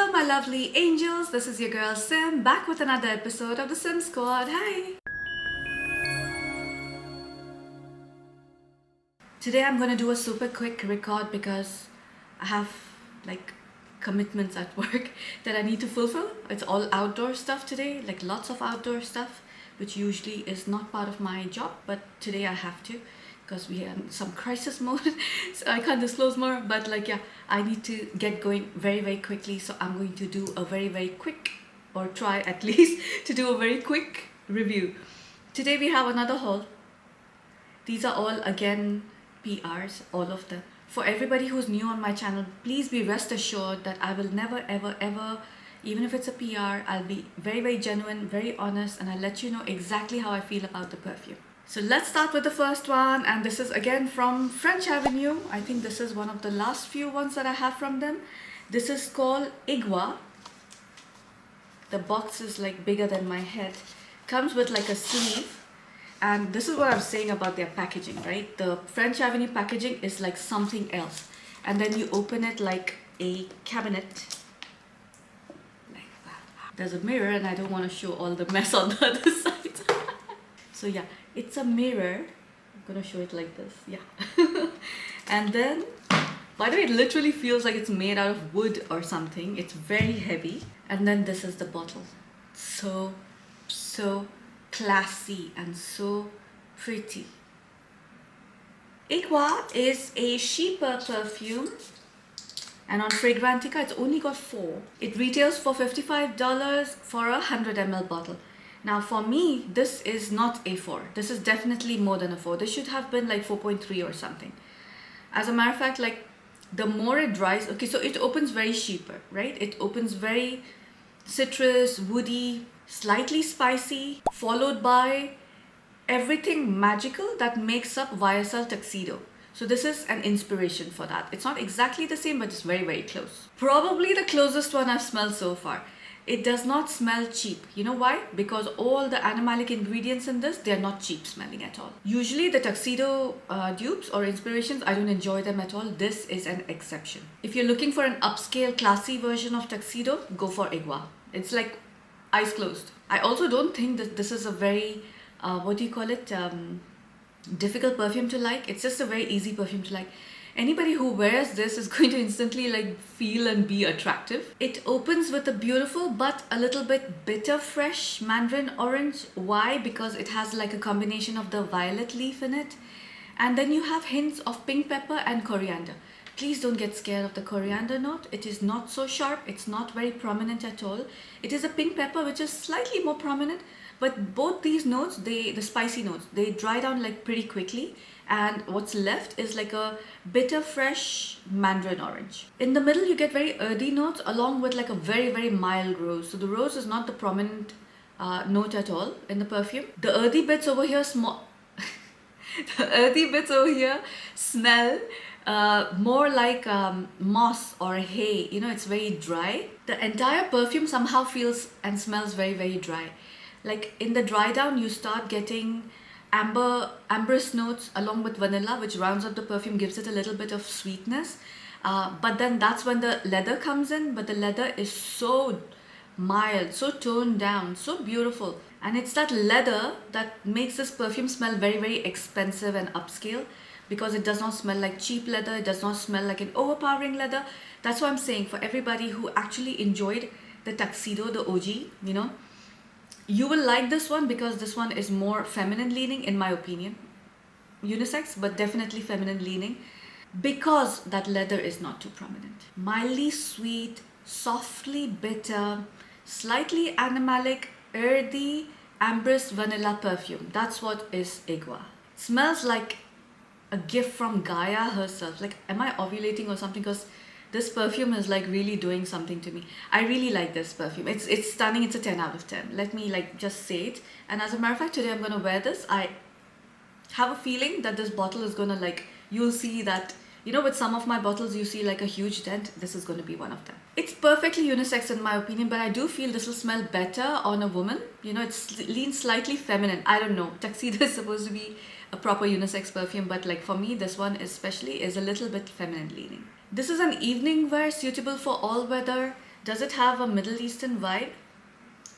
Hello my lovely angels, this is your girl Sim, back with another episode of the Sim Squad. Hi! Today I'm gonna do a super quick record because I have like commitments at work that I need to fulfill. It's all outdoor stuff today, like lots of outdoor stuff, which usually is not part of my job, but today I have to because we are in some crisis mode, so I can't disclose more, but like yeah, I need to get going very quickly, so I'm going to do a very quick, or try at least to do a very quick review. Today we have another haul. These are all again PRs, all of them. For everybody who's new on my channel, please be rest assured that I will never ever, even if it's a PR, I'll be very genuine, very honest, and I'll let you know exactly how I feel about the perfume. So let's start with the first one, and this is again from French Avenue. I think this is one of the last few ones that I have from them. This is called Ighwa. The box is like bigger than my head. Comes with like a sleeve. And this is what I'm saying about their packaging, right? The French Avenue packaging is like something else. And then you open it like a cabinet. Like that. There's a mirror and I don't want to show all the mess on the other side. So yeah, it's a mirror. I'm gonna show it like this, yeah. And then, by the way, it literally feels like it's made out of wood or something. It's very heavy. And then this is the bottle. So classy and so pretty. Ighwa is a cheaper perfume, and on Fragrantica it's only got 4. It retails for $55 for a 100 ml bottle. Now for me, this is not a 4. This is definitely more than a 4. This should have been like 4.3 or something. As a matter of fact, like the more it dries, okay, so it opens very cheaper, right? It opens very citrus, woody, slightly spicy, followed by everything magical that makes up YSL Tuxedo. So this is an inspiration for that. It's not exactly the same, but it's very close. Probably the closest one I've smelled so far. It does not smell cheap. You know why? Because all the animalic ingredients in this, they're not cheap smelling at all. Usually the Tuxedo dupes or inspirations, I don't enjoy them at all. This is an exception. If you're looking for an upscale, classy version of Tuxedo, go for Ighwa. It's like eyes closed. I also don't think that this is a very, difficult perfume to like. It's just a very easy perfume to like. Anybody who wears this is going to instantly like feel and be attractive. It opens with a beautiful but a little bit bitter fresh mandarin orange. Why? Because it has like a combination of the violet leaf in it. And then you have hints of pink pepper and coriander. Please don't get scared of the coriander note. It is not so sharp. It's not very prominent at all. It is a pink pepper which is slightly more prominent. But both these notes, the spicy notes, they dry down like pretty quickly. And what's left is like a bitter fresh mandarin orange. In the middle you get very earthy notes along with like a very mild rose. So the rose is not the prominent note at all in the perfume. The earthy bits over here small the earthy bits over here smell more like moss or hay. You know, it's very dry. The entire perfume somehow feels and smells very dry. Like in the dry down you start getting amberous notes along with vanilla, which rounds up the perfume, gives it a little bit of sweetness. But then that's when the leather comes in, but the leather is so mild, so toned down, so beautiful. And it's that leather that makes this perfume smell very expensive and upscale, because it does not smell like cheap leather. It does not smell like an overpowering leather. That's what I'm saying. For everybody who actually enjoyed the Tuxedo, the OG, you know, you will like this one because this one is more feminine leaning in my opinion. Unisex, but definitely feminine leaning, because that leather is not too prominent. Mildly sweet, softly bitter, slightly animalic, earthy, amberous vanilla perfume. That's what is Ighwa. Smells like a gift from Gaia herself. Like, am I ovulating or something? Because this perfume is like really doing something to me. I really like this perfume. It's stunning. It's a 10 out of 10. Let me like just say it. And as a matter of fact, today I'm gonna wear this. I have a feeling that this bottle is gonna like, you'll see that, you know, with some of my bottles you see like a huge dent. This is going to be one of them. It's perfectly unisex in my opinion, but I do feel this will smell better on a woman. You know, it leans slightly feminine. I don't know. Tuxedo is supposed to be a proper unisex perfume, but like for me, this one especially is a little bit feminine leaning. This is an evening wear suitable for all weather. Does it have a Middle Eastern vibe?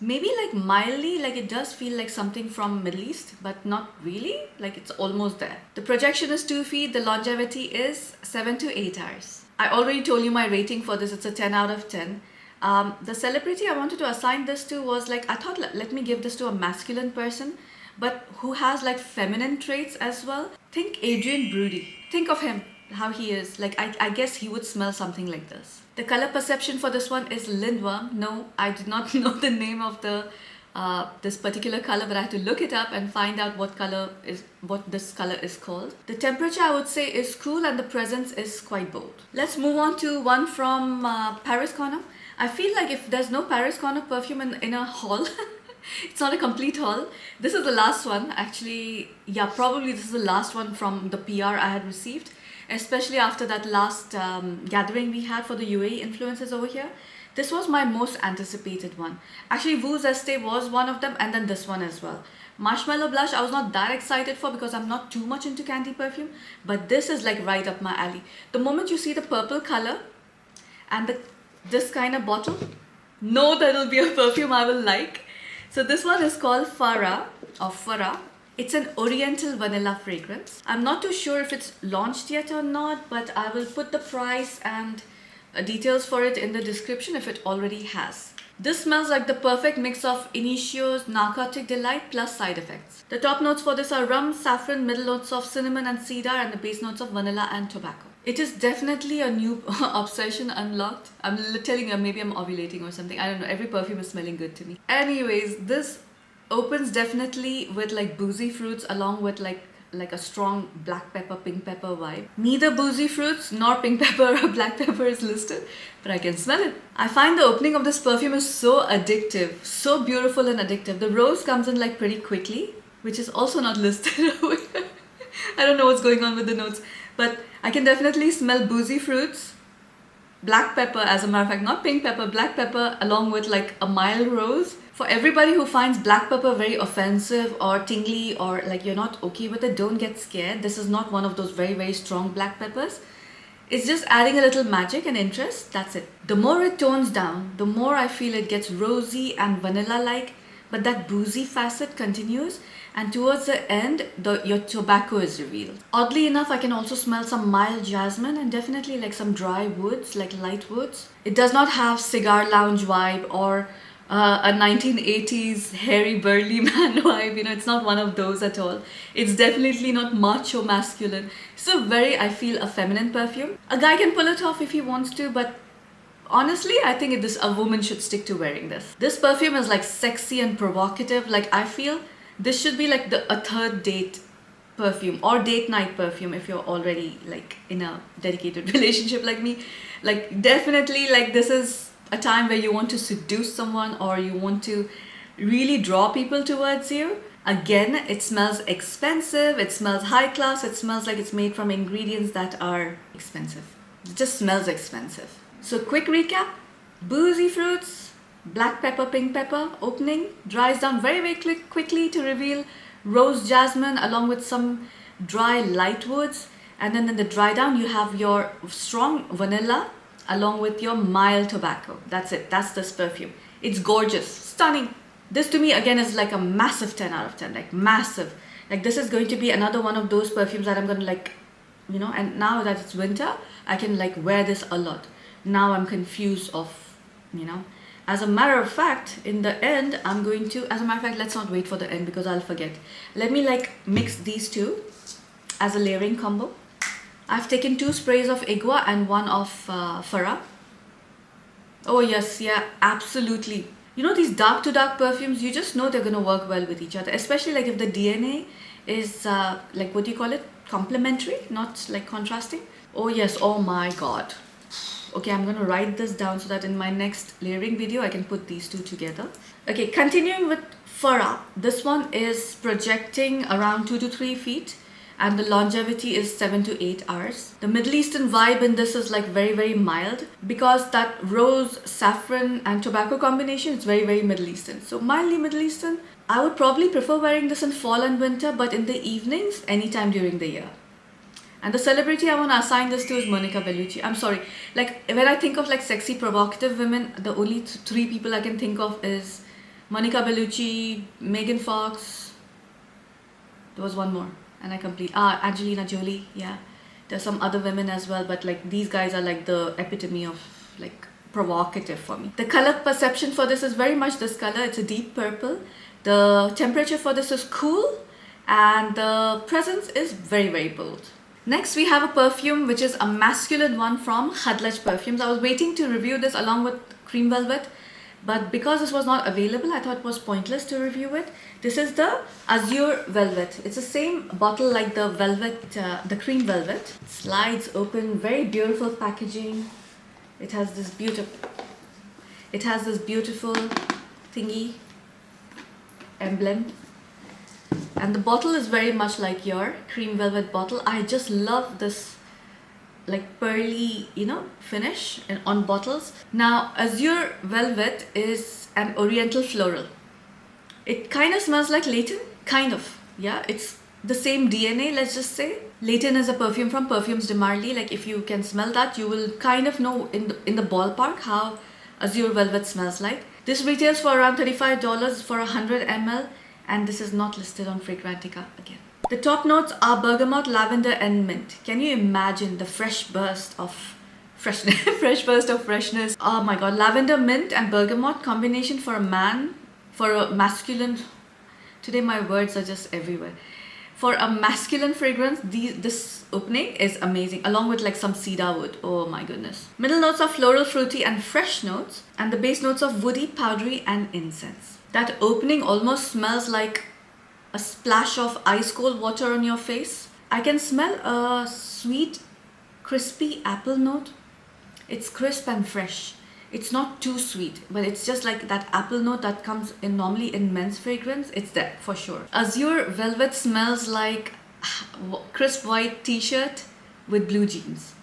Maybe like mildly, like it does feel like something from Middle East, but not really, like it's almost there. The projection is 2 feet, the longevity is 7 to 8 hours. I already told you my rating for this, it's a 10 out of 10. The celebrity I wanted to assign this to was like, I thought let me give this to a masculine person, but who has like feminine traits as well. Think Adrian Brody. Think of him, how he is. Like I guess he would smell something like this. The color perception for this one is lindworm. No, I did not know the name of the this particular color, but I had to look it up and find out what this color is called. The temperature I would say is cool and the presence is quite bold. Let's move on to one from Paris Corner. I feel like if there's no Paris Corner perfume in a haul, it's not a complete haul. This is the last one. Actually, yeah, probably this is the last one from the PR I had received, especially after that last gathering we had for the UAE influencers over here. This was my most anticipated one. Actually, Vous Este was one of them, and then this one as well. Marshmallow Blush, I was not that excited for because I'm not too much into candy perfume, but this is like right up my alley. The moment you see the purple color and this kind of bottle, know that it'll be a perfume I will like. So this one is called Farah or Farah. It's an oriental vanilla fragrance. I'm not too sure if it's launched yet or not, but I will put the price and details for it in the description if it already has. This smells like the perfect mix of Initio's narcotic delight plus side effects. The top notes for this are rum, saffron, middle notes of cinnamon and cedar, and the base notes of vanilla and tobacco. It is definitely a new obsession unlocked. I'm telling you, maybe I'm ovulating or something. I don't know. Every perfume is smelling good to me. Anyways, this opens definitely with like boozy fruits along with like a strong black pepper, pink pepper vibe. Neither boozy fruits nor pink pepper or black pepper is listed, but I can smell it. I find the opening of this perfume is so addictive, so beautiful and addictive. The rose comes in like pretty quickly, which is also not listed. I don't know what's going on with the notes, but I can definitely smell boozy fruits, black pepper, as a matter of fact, not pink pepper, black pepper, along with like a mild rose. For everybody who finds black pepper very offensive or tingly or like you're not okay with it, don't get scared. This is not one of those very, very strong black peppers. It's just adding a little magic and interest, that's it. The more it tones down, the more I feel it gets rosy and vanilla-like, but that boozy facet continues, and towards the end, your tobacco is revealed. Oddly enough, I can also smell some mild jasmine and definitely like some dry woods, like light woods. It does not have cigar lounge vibe or a 1980s hairy burly man vibe, you know, it's not one of those at all. It's definitely not macho masculine. It's a very, I feel, a feminine perfume. A guy can pull it off if he wants to, but honestly, I think a woman should stick to wearing this. This perfume is like sexy and provocative. Like I feel this should be like a third date perfume or date night perfume if you're already like in a dedicated relationship like me. Like definitely like this is a time where you want to seduce someone or you want to really draw people towards you. Again, it smells expensive, it smells high class, it smells like it's made from ingredients that are expensive. It just smells expensive. So quick recap, boozy fruits, black pepper, pink pepper, opening, dries down very, very quickly to reveal rose jasmine along with some dry light woods. And then in the dry down, you have your strong vanilla along with your mild tobacco. That's it. That's this perfume. It's gorgeous, stunning. This to me again is like a massive 10 out of 10, like massive. Like this is going to be another one of those perfumes that I'm going to like, you know, and now that it's winter, I can like wear this a lot. Now I'm confused of, you know, as a matter of fact, in the end, I'm going to, as a matter of fact, let's not wait for the end because I'll forget. Let me like mix these two as a layering combo. I've taken 2 sprays of Ighwa and 1 of Farah. Oh yes, yeah, absolutely. You know, these dark to dark perfumes, you just know they're going to work well with each other. Especially like if the DNA is like, what do you call it? Complementary, not like contrasting. Oh yes, oh my god. Okay, I'm going to write this down so that in my next layering video, I can put these two together. Okay, continuing with Farah. This one is projecting around 2 to 3 feet. And the longevity is 7 to 8 hours. The Middle Eastern vibe in this is like very, very mild because that rose, saffron and tobacco combination is very, very Middle Eastern. So mildly Middle Eastern. I would probably prefer wearing this in fall and winter, but in the evenings, anytime during the year. And the celebrity I want to assign this to is Monica Bellucci. I'm sorry. Like, when I think of like sexy, provocative women, the only three people I can think of is Monica Bellucci, Megan Fox. There was one more. And I complete. Angelina Jolie. Yeah. There's some other women as well. But like, these guys are like the epitome of like provocative for me. The color perception for this is very much this color. It's a deep purple. The temperature for this is cool. And the presence is very, very bold. Next, we have a perfume which is a masculine one from Khadlaj Perfumes. I was waiting to review this along with Cream Velvet, but because this was not available, I thought it was pointless to review it. This is the Azure Velvet. It's the same bottle like the Velvet, the Cream Velvet. It slides open, very beautiful packaging. It has this beautiful thingy emblem. And the bottle is very much like your Cream Velvet bottle. I just love this like pearly, finish on bottles. Now, Azure Velvet is an oriental floral. It kind of smells like Layton, kind of. Yeah, it's the same DNA, let's just say. Layton is a perfume from Perfumes de Marly. Like, if you can smell that, you will kind of know in the ballpark how Azure Velvet smells like. This retails for around $35 for 100 ml. And this is not listed on Fragrantica again. The top notes are bergamot, lavender and mint. Can you imagine the fresh burst of freshness? Oh my god, lavender, mint and bergamot combination for a masculine. Today my words are just everywhere. For a masculine fragrance, this opening is amazing, along with like some cedar wood. Oh my goodness. Middle notes are floral, fruity and fresh notes, and the base notes of woody, powdery and incense. That opening almost smells like a splash of ice cold water on your face. I can smell a sweet, crispy apple note. It's crisp and fresh. It's not too sweet, but it's just like that apple note that comes in normally in men's fragrance. It's there for sure. Azure Velvet smells like crisp white t-shirt with blue jeans.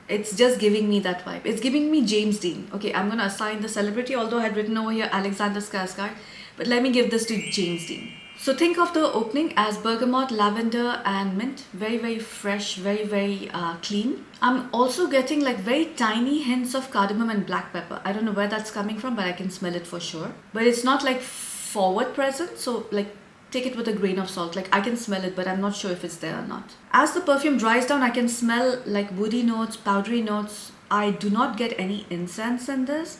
It's just giving me that vibe. It's giving me James Dean. Okay, I'm going to assign the celebrity, although I had written over here Alexander Skarsgård. But let me give this to James Dean. So think of the opening as bergamot, lavender and mint. Very, very fresh, very, very clean. I'm also getting like very tiny hints of cardamom and black pepper. I don't know where that's coming from, but I can smell it for sure. But it's not like forward present. So like, take it with a grain of salt. Like, I can smell it, but I'm not sure if it's there or not. As the perfume dries down, I can smell like woody notes, powdery notes. I do not get any incense in this.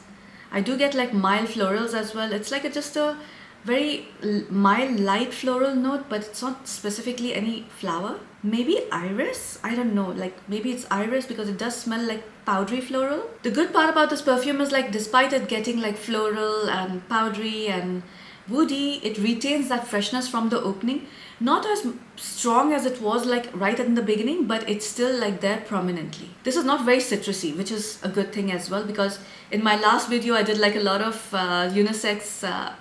I do get like mild florals as well. It's like just a very mild, light floral note, but it's not specifically any flower. Maybe iris? I don't know. Like, maybe it's iris because it does smell like powdery floral. The good part about this perfume is like, despite it getting like floral and powdery and woody, it retains that freshness from the opening. Not as strong as it was like right in the beginning, but it's still like there prominently. This is not very citrusy, which is a good thing as well, because in my last video I did like a lot of unisex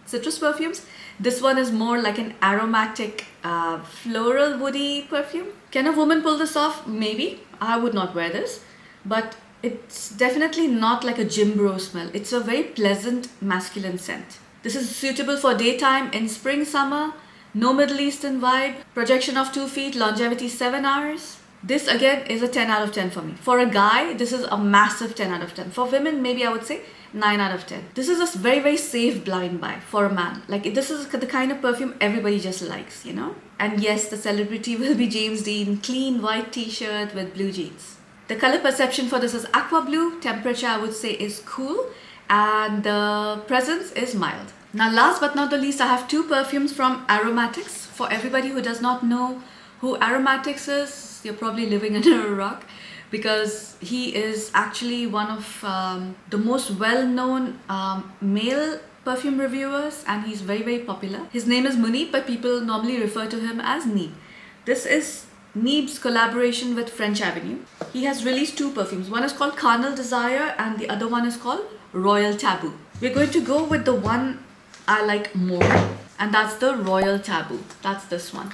citrus perfumes. This one is more like an aromatic floral woody perfume. Can a woman pull this off? Maybe. I would not wear this, but it's definitely not like a gym bro smell. It's a very pleasant masculine scent. This is suitable for daytime, in spring, summer, no Middle Eastern vibe, projection of 2 feet, longevity 7 hours. This again is a 10 out of 10 for me. For a guy, this is a massive 10 out of 10. For women, maybe I would say 9 out of 10. This is a very, very safe blind buy for a man. Like, this is the kind of perfume everybody just likes, And yes, the celebrity will be James Dean, clean white t-shirt with blue jeans. The color perception for this is aqua blue. Temperature, I would say, is cool. And the presence is mild. Now, last but not the least, I have 2 perfumes from Aromatix. For everybody who does not know who Aromatix is, you're probably living under a rock, because he is actually one of the most well-known male perfume reviewers, and he's very, very popular. His name is Munib, but people normally refer to him as Neeb. This is Neeb's collaboration with French Avenue. He has released 2 perfumes. One is called Carnal Desire and the other one is called Royal Taboo. We're going to go with the one I like more, and that's the Royal Taboo. That's this one.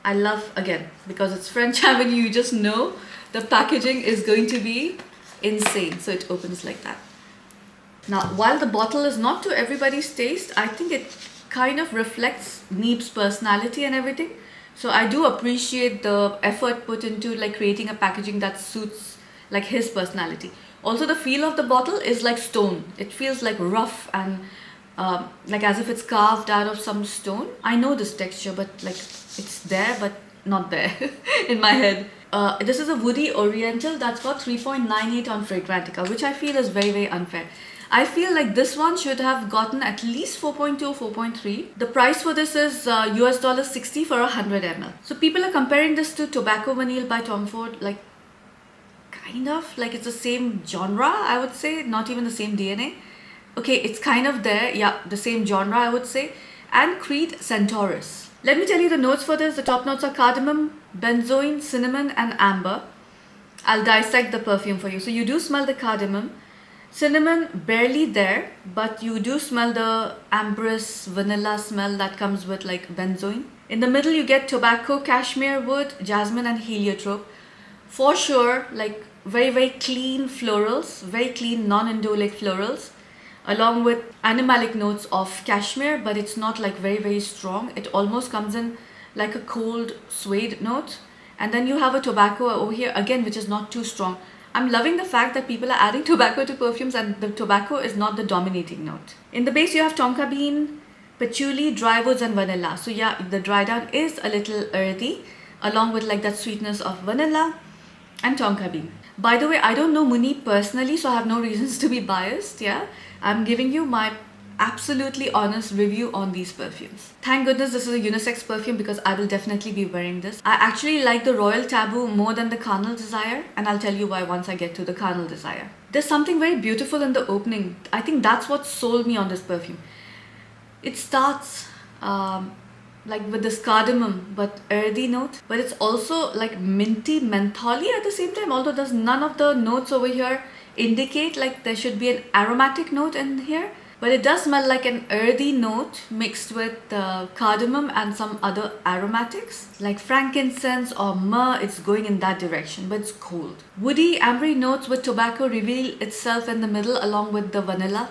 I love, again, because it's French Avenue, you just know the packaging is going to be insane. So it opens like that. Now, while the bottle is not to everybody's taste, I think it kind of reflects Neeb's personality and everything. So I do appreciate the effort put into like creating a packaging that suits like his personality. Also, the feel of the bottle is like stone. It feels like rough and like as if it's carved out of some stone. I know this texture, but like it's there, but not there in my head. This is a woody oriental that's got 3.98 on Fragrantica, which I feel is very, very unfair. I feel like this one should have gotten at least 4.2 or 4.3. The price for this is US dollar 60 for 100 ml. So people are comparing this to Tobacco Vanille by Tom Ford, like kind of like it's the same genre, I would say, not even the same DNA. Okay, it's kind of there, yeah, the same genre, I would say. And Creed Centaurus. Let me tell you the notes for this. The top notes are cardamom, benzoin, cinnamon, and amber. I'll dissect the perfume for you. So you do smell the cardamom. Cinnamon, barely there, but you do smell the amberous vanilla smell that comes with like benzoin. In the middle, you get tobacco, cashmere wood, jasmine, and heliotrope. For sure, like very, very clean florals, very clean non-indolic florals, along with animalic notes of cashmere, but it's not like very, very strong. It almost comes in like a cold suede note. And then you have a tobacco over here again, which is not too strong. I'm loving the fact that people are adding tobacco to perfumes and the tobacco is not the dominating note. In the base, you have tonka bean, patchouli, dry woods, and vanilla. So yeah, the dry down is a little earthy, along with like that sweetness of vanilla and tonka bean. By the way, I don't know Muni personally, so I have no reasons to be biased, yeah. I'm giving you my absolutely honest review on these perfumes. Thank goodness this is a unisex perfume because I will definitely be wearing this. I actually like the Royal Taboo more than the Carnal Desire, and I'll tell you why once I get to the Carnal Desire. There's something very beautiful in the opening. I think that's what sold me on this perfume. It starts like with this cardamom but earthy note, but it's also like minty mentholy at the same time, although there's none of the notes over here indicate like there should be an aromatic note in here, but it does smell like an earthy note mixed with cardamom and some other aromatics like frankincense or myrrh. It's going in that direction, but it's cold. Woody ambery notes with tobacco reveal itself in the middle along with the vanilla.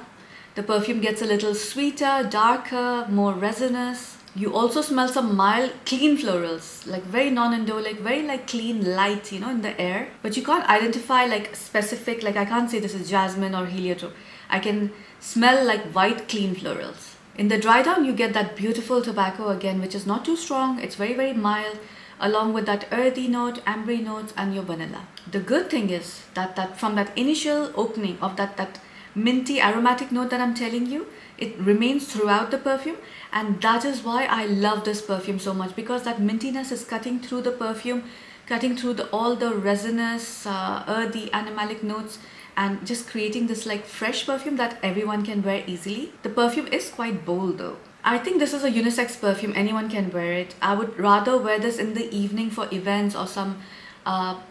The perfume gets a little sweeter, darker, more resinous. You also smell some mild, clean florals, like very non-indolic, very like clean, light, you know, in the air. But you can't identify like specific, like I can't say this is jasmine or heliotrope. I can smell like white, clean florals. In the dry down, you get that beautiful tobacco again, which is not too strong. It's very, very mild, along with that earthy note, ambery notes, and your vanilla. The good thing is that from that initial opening of that minty aromatic note that I'm telling you, it remains throughout the perfume, and that is why I love this perfume so much, because that mintiness is cutting through the perfume, cutting through all the resinous, earthy, animalic notes, and just creating this like fresh perfume that everyone can wear easily. The perfume is quite bold though. I think this is a unisex perfume, anyone can wear it. I would rather wear this in the evening for events or some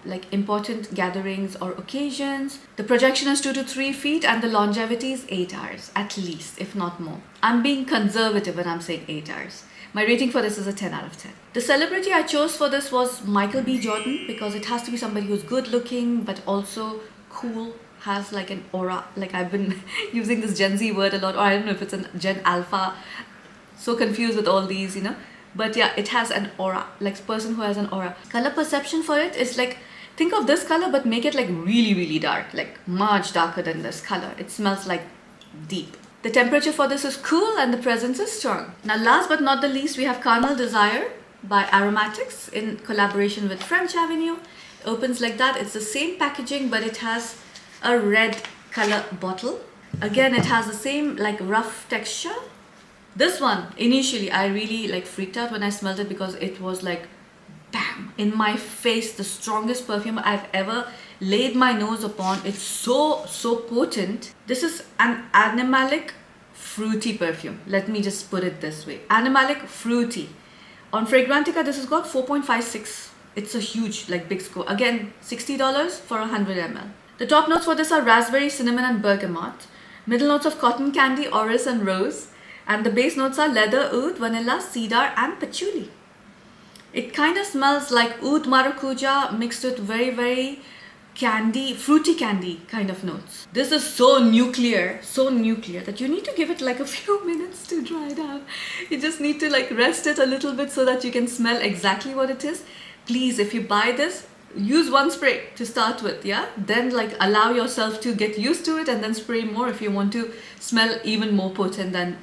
like important gatherings or occasions. The projection is 2 to 3 feet and the longevity is 8 hours at least, if not more. I'm being conservative when I'm saying 8 hours. My rating for this is a 10 out of 10. The celebrity I chose for this was Michael B. Jordan, because it has to be somebody who's good looking but also cool, has like an aura. Like I've been using this Gen Z word a lot, or I don't know if it's a Gen Alpha. So confused with all these, you know. But yeah, it has an aura, like a person who has an aura. Color perception for it is like, think of this color but make it like really, really dark, like much darker than this color. It smells like deep. The temperature for this is cool and the presence is strong. Now last but not the least, we have Carnal Desire by Aromatix in collaboration with French Avenue. It opens like that. It's the same packaging, but it has a red color bottle. Again, it has the same like rough texture. This one, initially, I really like freaked out when I smelled it because it was like, bam, in my face, the strongest perfume I've ever laid my nose upon. It's so potent. This is an animalic fruity perfume. Let me just put it this way. Animalic fruity. On Fragrantica, this has got 4.56. It's a huge, like big score. Again, $60 for 100 ml. The top notes for this are raspberry, cinnamon, and bergamot. Middle notes of cotton candy, orris, and rose. And the base notes are leather, oud, vanilla, cedar, and patchouli. It kind of smells like oud maracuja mixed with very, very candy, fruity candy kind of notes. This is so nuclear that you need to give it like a few minutes to dry down. You just need to like rest it a little bit so that you can smell exactly what it is. Please, if you buy this, use one spray to start with, yeah? Then like allow yourself to get used to it and then spray more if you want to smell even more potent than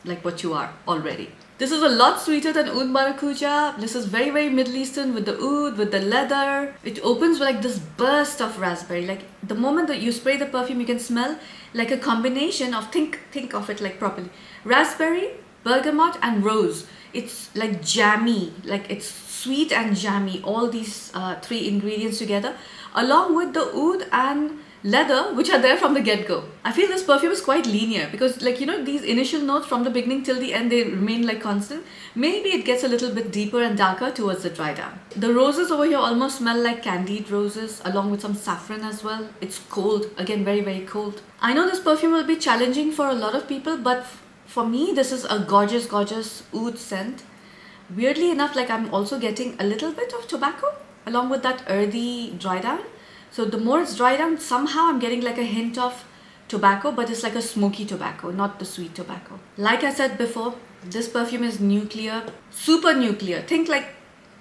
like what you are already. This is a lot sweeter than Oud Maracuja. This is very, very Middle Eastern with the oud, with the leather. It opens with like this burst of raspberry. Like the moment that you spray the perfume, you can smell like a combination of, think of it like properly. Raspberry, bergamot and rose. It's like jammy, like it's sweet and jammy. All these three ingredients together, along with the oud and leather, which are there from the get-go. I feel this perfume is quite linear because like, you know, these initial notes from the beginning till the end, they remain like constant. Maybe it gets a little bit deeper and darker towards the dry down. The roses over here almost smell like candied roses, along with some saffron as well. It's cold, again, very, very cold. I know this perfume will be challenging for a lot of people, but for me, this is a gorgeous, gorgeous oud scent. Weirdly enough, like I'm also getting a little bit of tobacco along with that earthy dry down. So the more it's dried down, somehow I'm getting like a hint of tobacco, but it's like a smoky tobacco, not the sweet tobacco. Like I said before, this perfume is nuclear, super nuclear. Think like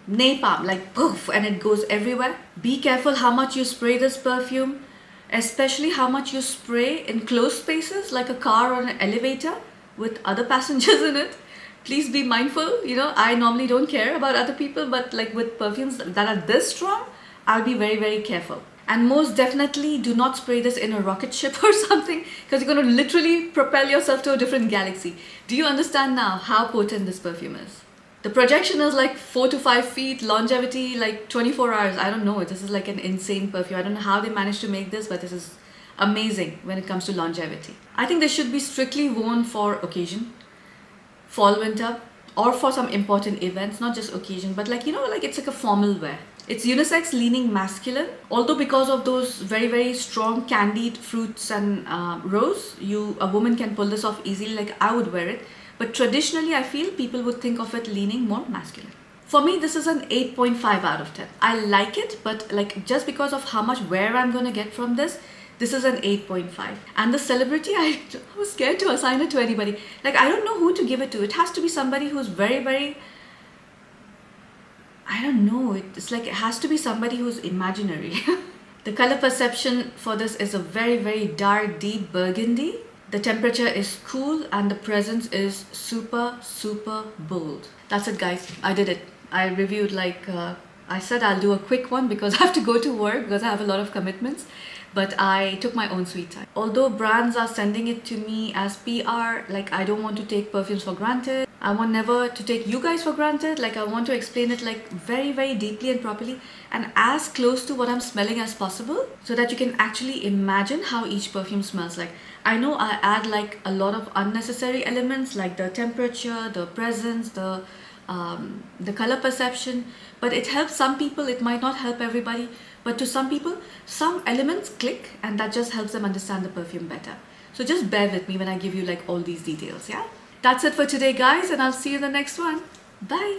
napalm, like poof, and it goes everywhere. Be careful how much you spray this perfume, especially how much you spray in closed spaces like a car or an elevator with other passengers in it. Please be mindful. You know, I normally don't care about other people, but like with perfumes that are this strong, I'll be very, very careful. And most definitely do not spray this in a rocket ship or something, because you're going to literally propel yourself to a different galaxy. Do you understand now how potent this perfume is? The projection is like 4 to 5 feet, longevity like 24 hours. I don't know. This is like an insane perfume. I don't know how they managed to make this, but this is amazing when it comes to longevity. I think this should be strictly worn for occasion, fall, winter, or for some important events, not just occasion, but like, you know, like it's like a formal wear. It's unisex, leaning masculine. Although because of those very, very strong candied fruits and rose, a woman can pull this off easily. Like I would wear it. But traditionally, I feel people would think of it leaning more masculine. For me, this is an 8.5 out of 10. I like it, but like just because of how much wear I'm going to get from this, this is an 8.5. And the celebrity, I was scared to assign it to anybody. Like I don't know who to give it to. It has to be somebody who's very, very... I don't know, it's like it has to be somebody who's imaginary. The color perception for this is a very, very dark, deep burgundy. The temperature is cool and the presence is super, super bold. That's it, guys. I did it. I reviewed like, I said I'll do a quick one because I have to go to work because I have a lot of commitments. But I took my own sweet time. Although brands are sending it to me as PR, like I don't want to take perfumes for granted. I want never to take you guys for granted. Like I want to explain it like very, very deeply and properly and as close to what I'm smelling as possible so that you can actually imagine how each perfume smells like. I know I add like a lot of unnecessary elements like the temperature, the presence, the color perception, but it helps some people. It might not help everybody. But to some people, some elements click and that just helps them understand the perfume better. So just bear with me when I give you like all these details, yeah? That's it for today, guys, and I'll see you in the next one. Bye!